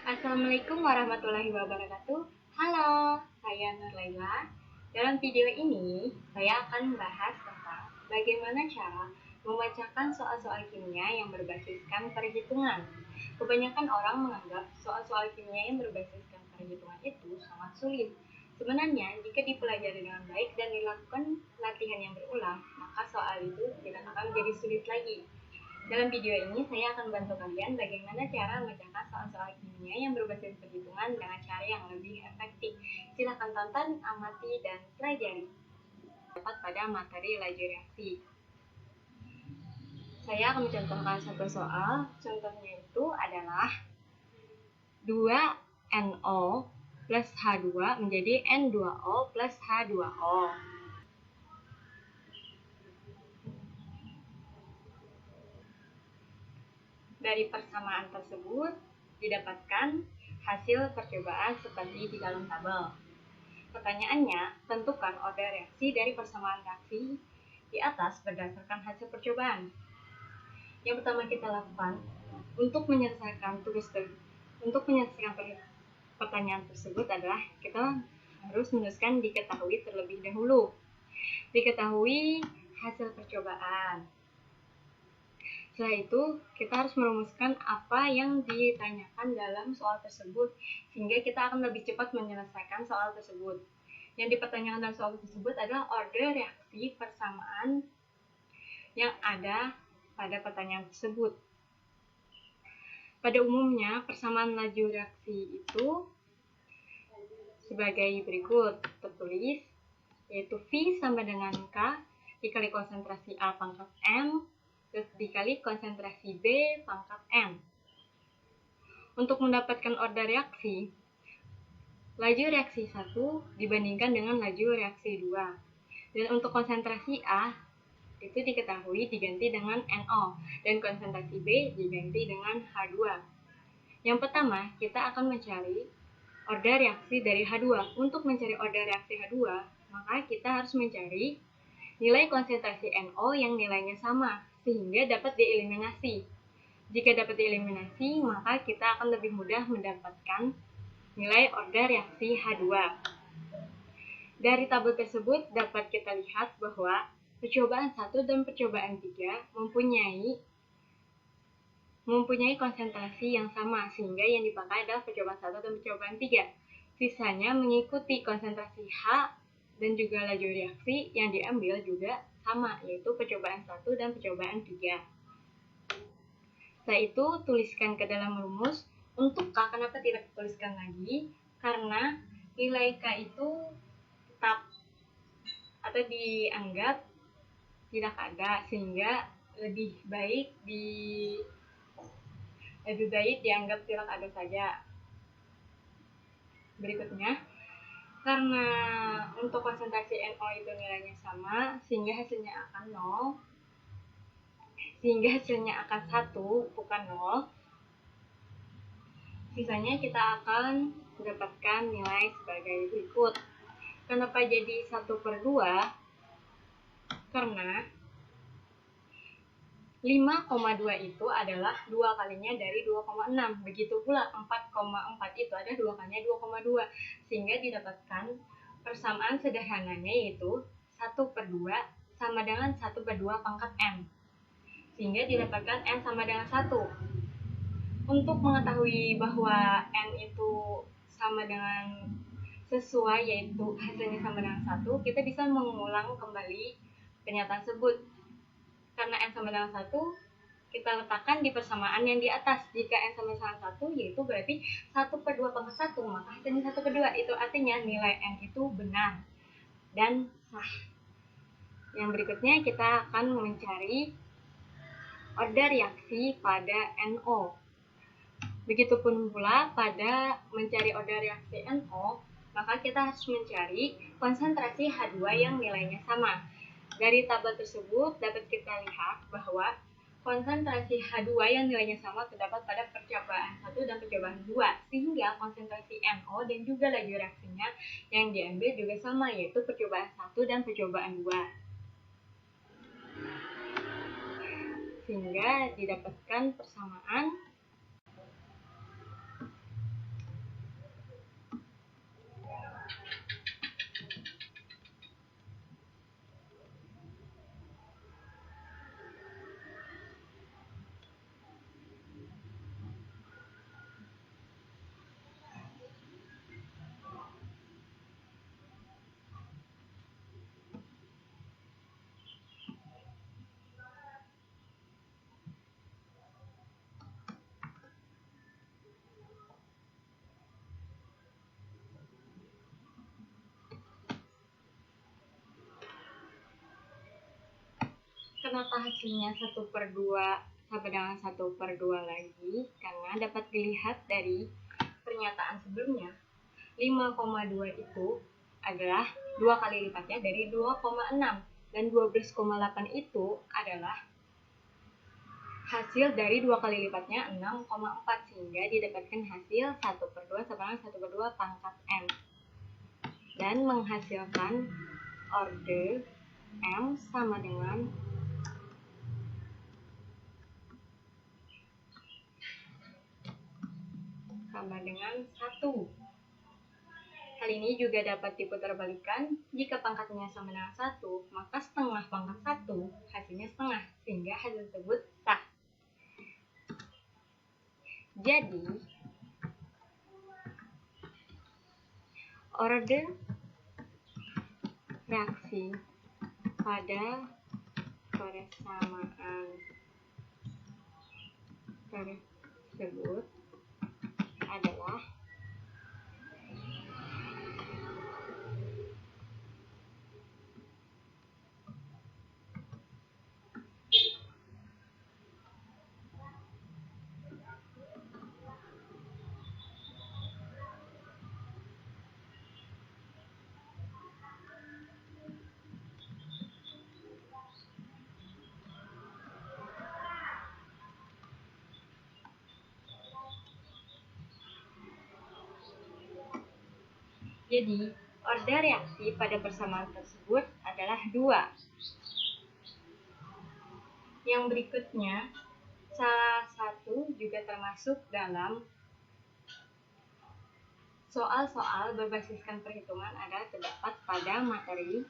Assalamualaikum warahmatullahi wabarakatuh. Halo, saya Nur Laila. Dalam video ini, saya akan membahas tentang bagaimana cara memecahkan soal-soal kimia yang berbasiskan perhitungan. Kebanyakan orang menganggap soal-soal kimia yang berbasiskan perhitungan itu sangat sulit. Sebenarnya, jika dipelajari dengan baik dan dilakukan latihan yang berulang, maka soal itu tidak akan menjadi sulit lagi. Dalam video ini, saya akan membantu kalian bagaimana cara memecahkan soal-soal kimia yang berbasis perhitungan dengan cara yang lebih efektif. Silahkan tonton, amati, dan pelajari. Dapat pada materi laju reaksi. Saya akan mencontohkan satu soal. Contohnya itu adalah 2NO plus H2 menjadi N2O plus H2O. Dari persamaan tersebut didapatkan hasil percobaan seperti di dalam tabel. Pertanyaannya, tentukan order reaksi dari persamaan reaksi di atas berdasarkan hasil percobaan. Yang pertama kita lakukan untuk menyelesaikan pertanyaan tersebut adalah kita harus menuliskan diketahui terlebih dahulu. Diketahui hasil percobaan. Setelah itu, kita harus merumuskan apa yang ditanyakan dalam soal tersebut, sehingga kita akan lebih cepat menyelesaikan soal tersebut. Yang dipertanyakan dalam soal tersebut adalah order reaksi persamaan yang ada pada pertanyaan tersebut. Pada umumnya, persamaan laju reaksi itu sebagai berikut tertulis, yaitu V sama dengan K dikali konsentrasi A pangkat M dikali konsentrasi B pangkat N. Untuk mendapatkan order reaksi, laju reaksi 1 dibandingkan dengan laju reaksi 2. Dan untuk konsentrasi A, itu diketahui diganti dengan NO, dan konsentrasi B diganti dengan H2. Yang pertama, kita akan mencari order reaksi dari H2. Untuk mencari order reaksi H2, maka kita harus mencari nilai konsentrasi NO yang nilainya sama, sehingga dapat dieliminasi. Jika dapat dieliminasi, maka kita akan lebih mudah mendapatkan nilai order reaksi H2. Dari tabel tersebut dapat kita lihat bahwa percobaan 1 dan percobaan 3 mempunyai konsentrasi yang sama, sehingga yang dipakai adalah percobaan 1 dan percobaan 3. Sisanya mengikuti konsentrasi H dan juga laju reaksi yang diambil juga sama, yaitu percobaan 1 dan percobaan 3. Setelah itu, tuliskan ke dalam rumus. Untuk K, kenapa tidak dituliskan lagi? Karena nilai K itu tetap atau dianggap tidak ada, sehingga lebih baik dianggap tidak ada saja. Berikutnya, karena untuk konsentrasi NO itu nilainya sama, sehingga hasilnya akan 0, sehingga hasilnya akan 1, bukan 0. Sisanya kita akan mendapatkan nilai sebagai berikut. Kenapa jadi 1/2? Karena 5,2 itu adalah 2 kalinya dari 2,6. Begitu pula 4,4 itu ada 2 kalinya 2,2. Sehingga didapatkan persamaan sederhananya yaitu 1/2 sama dengan 1/2 pangkat M. Sehingga didapatkan N sama dengan 1. Untuk mengetahui bahwa N itu sama dengan sesuai, yaitu hasilnya sama dengan 1, kita bisa mengulang kembali pernyataan tersebut. Karena N sama dengan 1, kita letakkan di persamaan yang di atas. Jika N sama dengan 1, yaitu berarti 1/2 pangkat 1, maka hasilnya 1/2. Itu artinya nilai N itu benar dan sah. Yang berikutnya kita akan mencari order reaksi pada NO. Begitupun pula pada mencari order reaksi NO, maka kita harus mencari konsentrasi H2 yang nilainya sama. Dari tabel tersebut dapat kita lihat bahwa konsentrasi H2 yang nilainya sama terdapat pada percobaan 1 dan percobaan 2, sehingga konsentrasi NO dan juga laju reaksinya yang diambil juga sama, yaitu percobaan 1 dan percobaan 2. Sehingga didapatkan persamaan Kenapa hasilnya 1/2 sama dengan 1/2 lagi? Karena dapat dilihat dari pernyataan sebelumnya, 5,2 itu adalah 2 kali lipatnya dari 2,6, dan 12,8 itu adalah hasil dari 2 kali lipatnya 6,4, sehingga didapatkan hasil 1/2 sama dengan 1/2 pangkat M, dan menghasilkan order M sama dengan 1. Hal ini juga dapat diputarbalikan. Jika pangkatnya sama dengan 1, maka setengah pangkat 1 hasilnya setengah, sehingga hasil tersebut sah. Jadi, order reaksi pada persamaan tersebut adalah Jadi, order reaksi pada persamaan tersebut adalah 2. Yang berikutnya, salah satu juga termasuk dalam soal-soal berbasiskan perhitungan adalah terdapat pada materi